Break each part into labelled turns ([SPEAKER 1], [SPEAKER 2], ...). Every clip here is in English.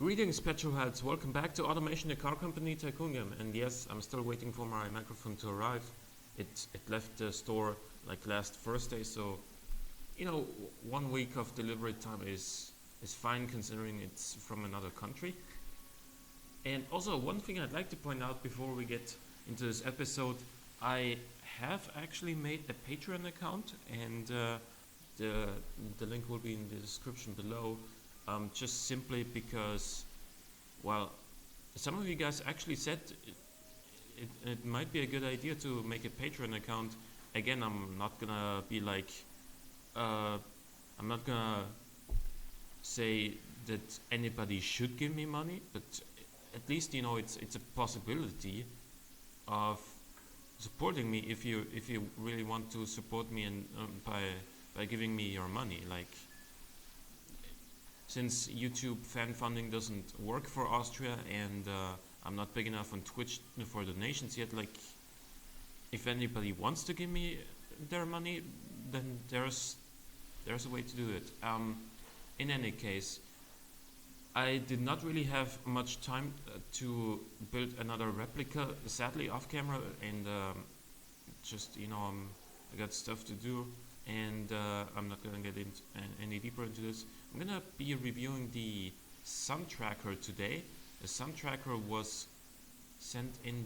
[SPEAKER 1] Greetings, petrolheads. Welcome back to Automation, the car company Tycoon Game. And yes, I'm still waiting for my microphone to arrive. It left the store like last Thursday, so you know, 1 week of delivery time is fine considering it's from another country. And also, one thing I'd like to point out before we get into this episode, I have actually made a Patreon account, and the link will be in the description below. Just simply because, well, some of you guys actually said it might be a good idea to make a Patreon account. Again, I'm not gonna be like, I'm not gonna say that anybody should give me money, but at least you know it's a possibility of supporting me if you really want to support me and by giving me your money. Like, since YouTube fan funding doesn't work for Austria and I'm not big enough on Twitch for donations yet, like, if anybody wants to give me their money, then there's a way to do it. In any case, I did not really have much time to build another replica, sadly off camera, and just, you know, I got stuff to do, and I'm not gonna get into any deeper into this. I'm gonna be reviewing the Suntracker today. The Suntracker was sent in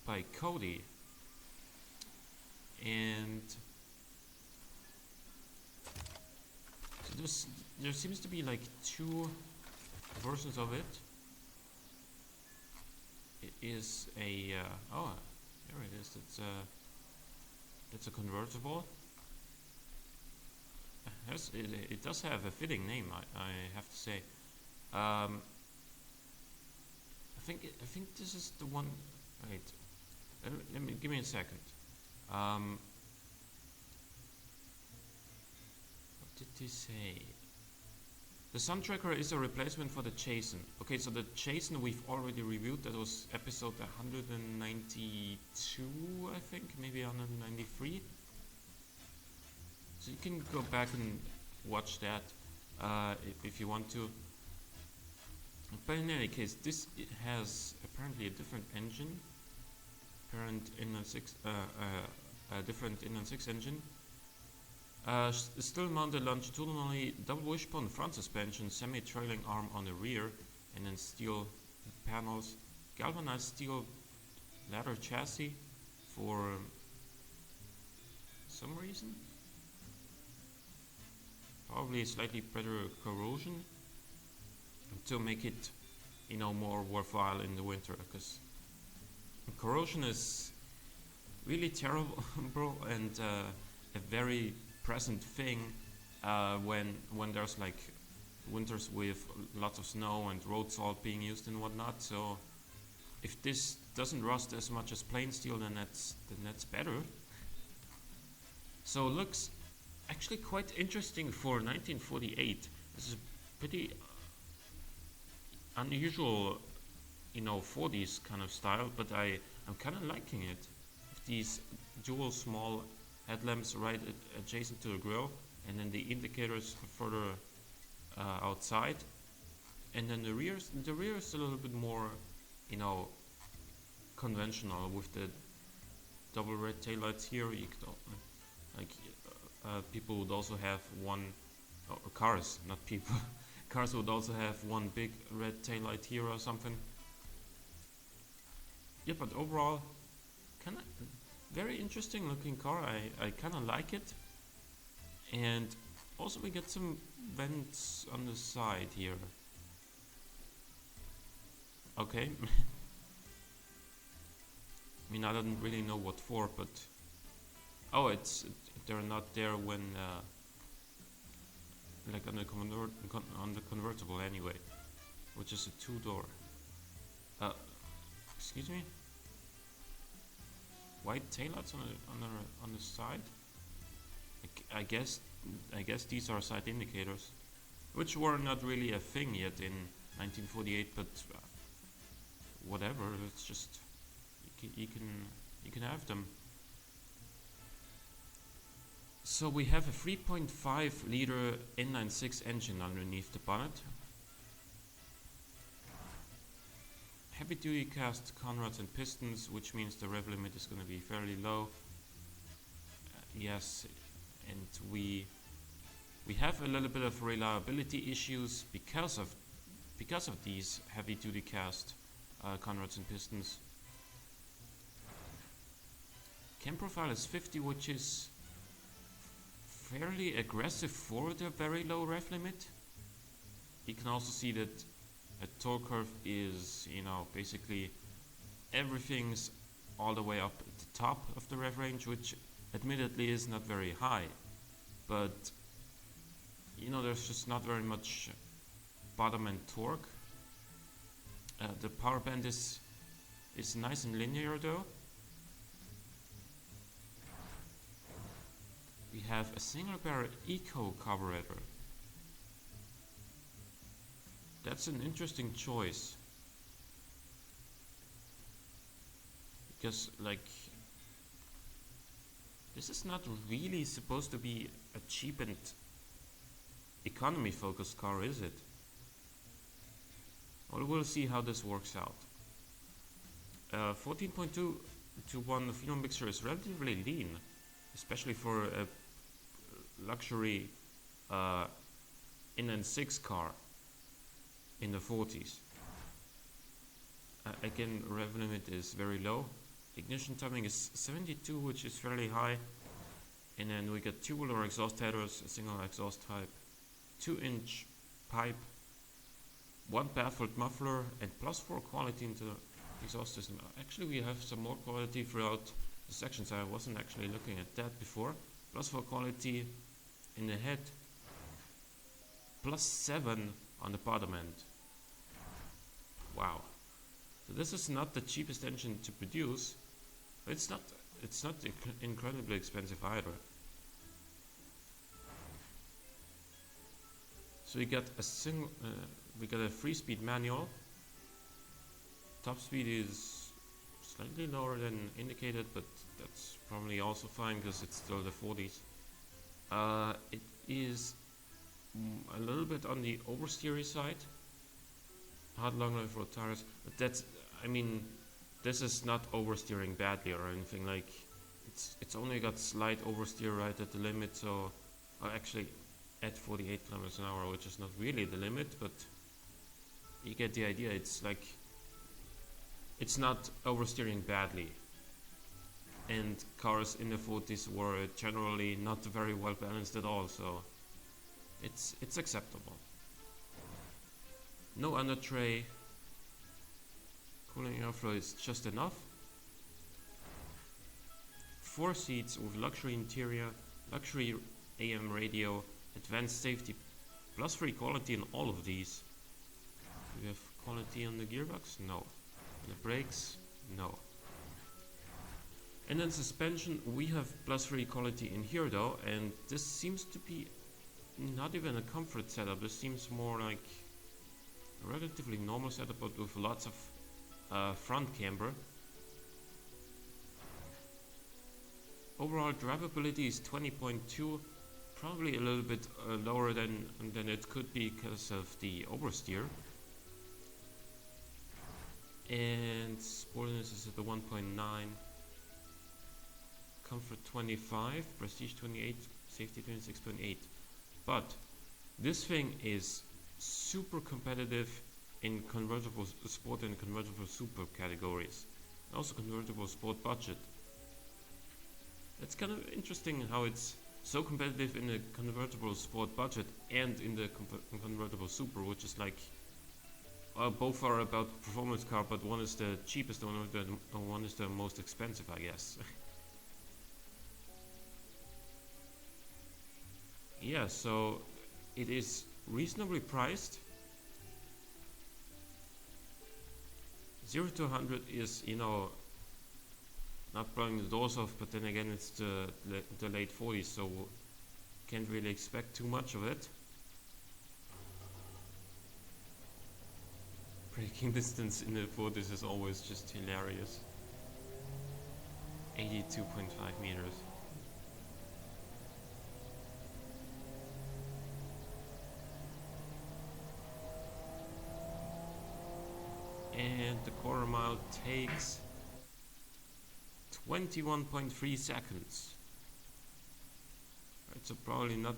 [SPEAKER 1] by Cody, and so there seems to be like two versions of it. It is a oh, there it is. It's a convertible. It does have a fitting name, I have to say. I think this is the one. Wait, give me a second. What did he say? The Suntracker is a replacement for the Chasen. Okay, so the Chasen we've already reviewed. That was episode 192, I think, maybe 193. So you can go back and watch that if you want to. But in any case, this has apparently a different engine, a different inline six engine. Still mounted longitudinally, double wishbone front suspension, semi-trailing arm on the rear, and then steel panels, galvanized steel ladder chassis for some reason. Probably slightly better corrosion to make it, you know, more worthwhile in the winter, because corrosion is really terrible, bro, and a very present thing when there's like winters with lots of snow and road salt being used and whatnot. So if this doesn't rust as much as plain steel, then that's better. So it looks actually quite interesting for 1948. This is pretty unusual, you know, 40s kind of style, but I'm kind of liking it. These dual small headlamps right adjacent to the grille, and then the indicators further outside, and then the rear is a little bit more, you know, conventional with the double red taillights here. You could like people would also have one, or cars, not people. Cars would also have one big red taillight here or something. Yeah, but overall, kind of very interesting looking car. I kind of like it. And also we get some vents on the side here. Okay. I mean, I don't really know what for, but oh, they're not there when like on the convertible anyway, which is a two-door. Excuse me. White taillights on the side. I guess these are side indicators, which were not really a thing yet in 1948. But whatever. It's just you can have them. So we have a 3.5 liter N96 engine underneath the bonnet. Heavy duty cast conrods and pistons, which means the rev limit is going to be fairly low. Yes, and we have a little bit of reliability issues because of these heavy duty cast conrods and pistons. Cam profile is 50, which is fairly aggressive for the very low rev limit. You can also see that a torque curve is, basically everything's all the way up at the top of the rev range, which admittedly is not very high, but there's just not very much bottom end torque. The power band is nice and linear though. We have a single barrel eco carburetor. That's an interesting choice, because this is not really supposed to be a cheap and economy focused car, is it? Well, we'll see how this works out. 14.2 to 1 phenol mixture is relatively lean, especially for a luxury N6 car in the 40s. Again, rev limit is very low. Ignition timing is 72, which is fairly high. And then we get tubular exhaust headers, a single exhaust type, 2-inch pipe, 1 baffled muffler, and +4 quality into the exhaust system. Actually, we have some more quality throughout the sections. I wasn't actually looking at that before. +4 quality in the head, +7 on the bottom end. Wow. So this is not the cheapest engine to produce, but it's not incredibly expensive either. So we got a 3-speed manual. Top speed is slightly lower than indicated, but that's probably also fine because it's still the 40s. It is a little bit on the oversteery side. Hard long life road tires, but this is not oversteering badly or anything. Like it's only got slight oversteer right at the limit, so actually at 48 kilometers an hour, which is not really the limit, but you get the idea. It's not oversteering badly, and cars in the 40s were generally not very well balanced at all, so it's acceptable. No under tray. Cooling airflow is just enough. 4 seats with luxury interior, luxury AM radio, advanced safety, +3 quality in all of these. Do we have quality on the gearbox? No. On the brakes? No. And then suspension, we have +3 quality in here though, and this seems to be not even a comfort setup. This seems more like a relatively normal setup, but with lots of front camber. Overall drivability is 20.2, probably a little bit lower than it could be because of the oversteer. And sportiness is at the 1.9, comfort 25, prestige 28, safety 26.8. But this thing is super competitive in convertible sport and convertible super categories, and also convertible sport budget. It's kind of interesting how it's so competitive in the convertible sport budget and in the convertible super, which is like both are about performance car, but one is the cheapest and one is the most expensive, I guess. Yeah, so it is reasonably priced. 0 to 100 is, not blowing the doors off, but then again it's the late 40s, so can't really expect too much of it. Braking distance in the 40s is always just hilarious. 82.5 meters. And the quarter mile takes 21.3 seconds. Right, so probably not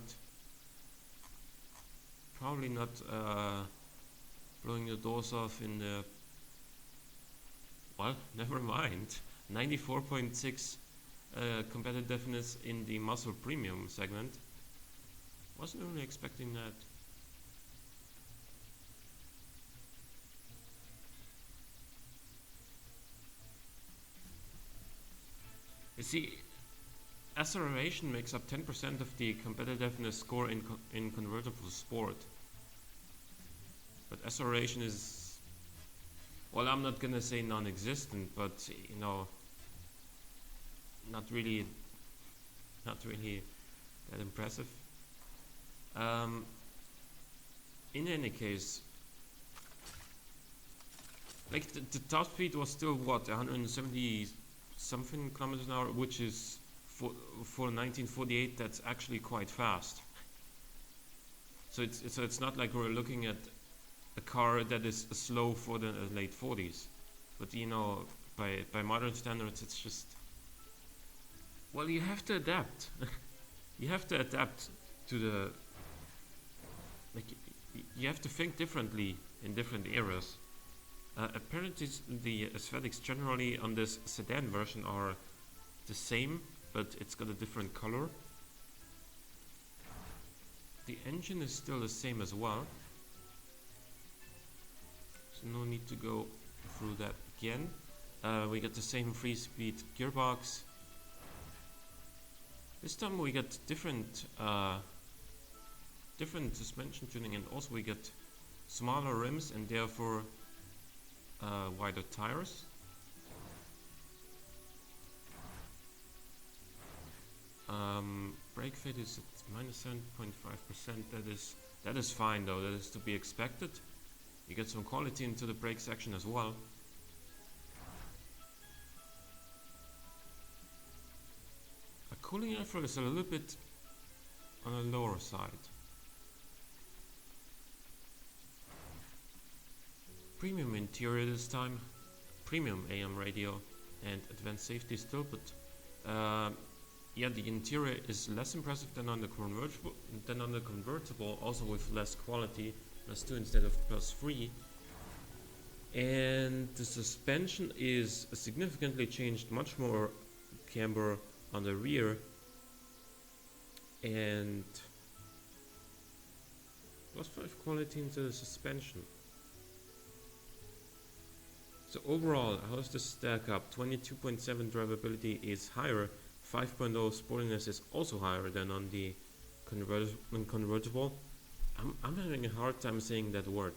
[SPEAKER 1] blowing the doors off in the, well, never mind. 94.6 competitiveness in the muscle premium segment. Wasn't really expecting that. You see, acceleration makes up 10% of the competitiveness score in convertible sport. But acceleration is, well, I'm not gonna say non-existent, but you know, not really that impressive. In any case, like the top speed was still what, 170 something kilometers an hour, which is for 1948 that's actually quite fast. So it's not like we're looking at a car that is slow for the late 40s, but you know, by modern standards, it's just, well, you have to adapt. You have to adapt to the, like, you have to think differently in different eras. Apparently the aesthetics generally on this sedan version are the same, but it's got a different color. The engine is still the same as well, so no need to go through that again. We get the same 3-speed gearbox. This time we get different suspension tuning, and also we get smaller rims and therefore wider tires. Brake fit is at minus 7.5%. That is fine though. That is to be expected. You get some quality into the brake section as well. A cooling effort is a little bit on the lower side. Premium interior this time, premium AM radio and advanced safety still, but yeah, the interior is less impressive than on the convertible, also with less quality, +2 instead of +3. And the suspension is significantly changed, much more camber on the rear, and +5 quality into the suspension. So overall, how does this stack up? 22.7 drivability is higher, 5.0 sportiness is also higher than on the convertible. I'm having a hard time saying that word.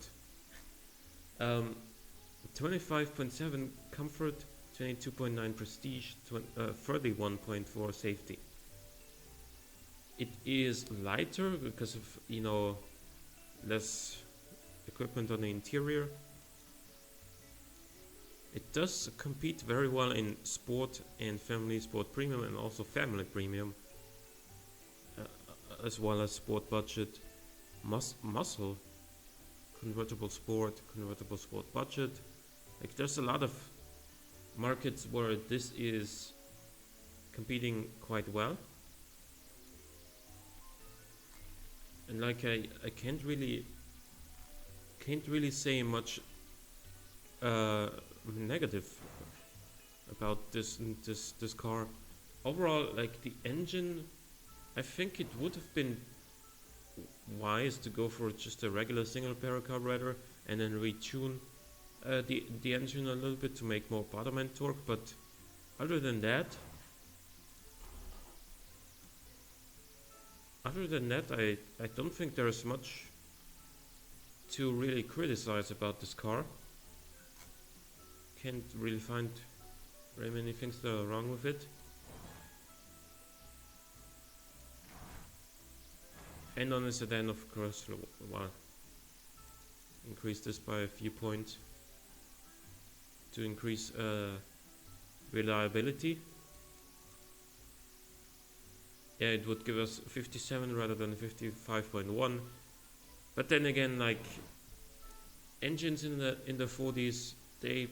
[SPEAKER 1] 25.7 comfort, 22.9 prestige, 31.4 safety. It is lighter because of, you know, less equipment on the interior. It does compete very well in sport and family, sport premium, and also family premium, as well as sport budget, muscle, convertible sport budget. Like, there's a lot of markets where this is competing quite well. And like I can't really say much negative about this car. Overall, like the engine, I think it would have been wise to go for just a regular single barrel carburetor and then retune the engine a little bit to make more bottom end torque. But other than that, I don't think there's much to really criticize about this car. Can't really find very many things that are wrong with it. And on a sedan, of course, well, increase this by a few points to increase reliability. Yeah, it would give us 57 rather than 55.1. But then again, like, engines in the 40s they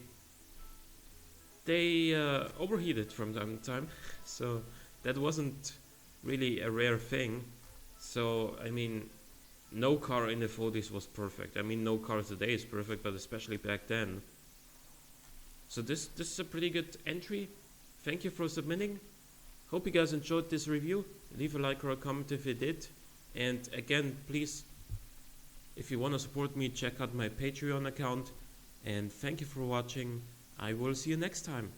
[SPEAKER 1] overheated from time to time, so that wasn't really a rare thing. So I mean, no car in the 40s was perfect. I mean, no car today is perfect, but especially back then. So this is a pretty good entry. Thank you for submitting. Hope you guys enjoyed this review. Leave a like or a comment if you did. And again, please, if you want to support me, check out my Patreon account. And thank you for watching. I will see you next time.